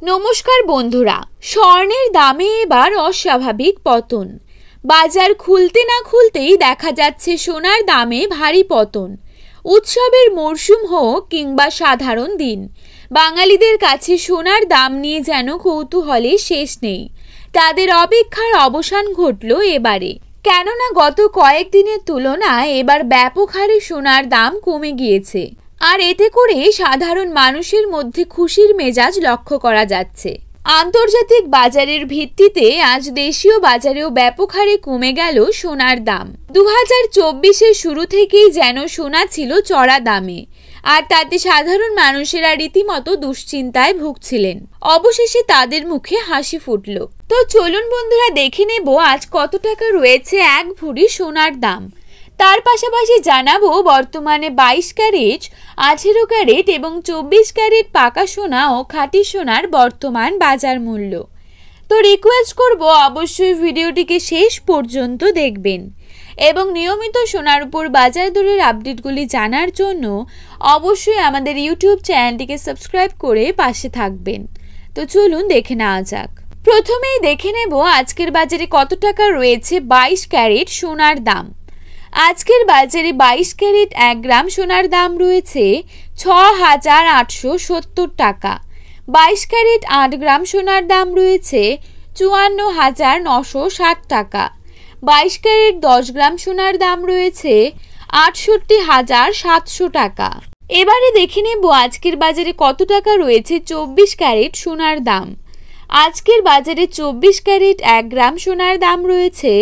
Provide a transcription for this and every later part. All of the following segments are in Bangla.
নমস্কার বন্ধুরা, স্বর্ণের দামে এবার অস্বাভাবিক পতন। বাজার খুলতে না খুলতেই দেখা যাচ্ছে সোনার দামে ভারী পতন। উৎসবের মরশুম হোক কিংবা সাধারণ দিন, বাঙালিদের কাছে সোনার দাম নিয়ে যেন কৌতূহলের শেষ নেই। তাদের অপেক্ষার অবসান ঘটল এবারে, কেননা গত কয়েকদিনের তুলনায় এবার ব্যাপক হারে সোনার দাম কমে গিয়েছে। আর এতে করে সাধারণ মানুষের মধ্যে খুশির মেজাজ লক্ষ্য করা যাচ্ছে। আন্তর্জাতিক বাজারের ভিত্তিতে আজ দেশীয় বাজারেও ব্যাপক হারে কমে গেল সোনার দাম। 2024-এর শুরু থেকেই যেন সোনা ছিল চড়া দামে, আর তাতে সাধারণ মানুষেরা রীতিমতো দুশ্চিন্তায় ভুগছিলেন। অবশেষে তাদের মুখে হাসি ফুটল। তো চলুন বন্ধুরা, দেখে নেব আজ কত টাকা রয়েছে এক ভরি সোনার দাম। তার পাশাপাশি জানাবো বর্তমানে 22 ক্যারেট, 18 ক্যারেট এবং 24 ক্যারেট পাকা সোনা ও খাঁটি সোনার বর্তমান বাজার মূল্য। তো রিকোয়েস্ট করব অবশ্যই ভিডিওটিকে শেষ পর্যন্ত দেখবেন এবং নিয়মিত সোনার উপর বাজার দরের আপডেটগুলি জানার জন্য অবশ্যই আমাদের ইউটিউব চ্যানেলটিকে সাবস্ক্রাইব করে পাশে থাকবেন। তো চলুন দেখে নেওয়া যাক। প্রথমেই দেখে নেব আজকের বাজারে কত টাকা রয়েছে 22 ক্যারেট সোনার দাম। আজকের বাজারে 22 ক্যারেট 1 গ্রাম সোনার দাম রয়েছে 6,870 টাকা। 22 ক্যারেট 8 গ্রাম সোনার দাম রয়েছে 54,960 টাকা। 22 ক্যারেট 10 গ্রাম সোনার দাম রয়েছে 68,700 টাকা। এবারে দেখে নেব আজকের বাজারে কত টাকা রয়েছে 24 ক্যারেট সোনার দাম। আজকের বাজারে 24 ক্যারেট 1 গ্রাম সোনার দাম রয়েছে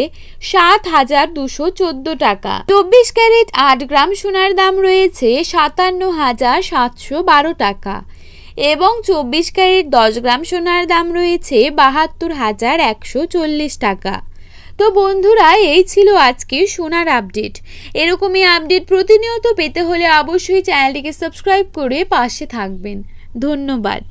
7,214 টাকা। 24 ক্যারেট 8 গ্রাম সোনার দাম রয়েছে 57,712 টাকা এবং 24 ক্যারেট 10 গ্রাম সোনার দাম রয়েছে 72,140 টাকা। তো বন্ধুরা, এই ছিল আজকে সোনার আপডেট। এরকমই আপডেট প্রতিনিয়ত পেতে হলে অবশ্যই চ্যানেলটিকে সাবস্ক্রাইব করে পাশে থাকবেন। ধন্যবাদ।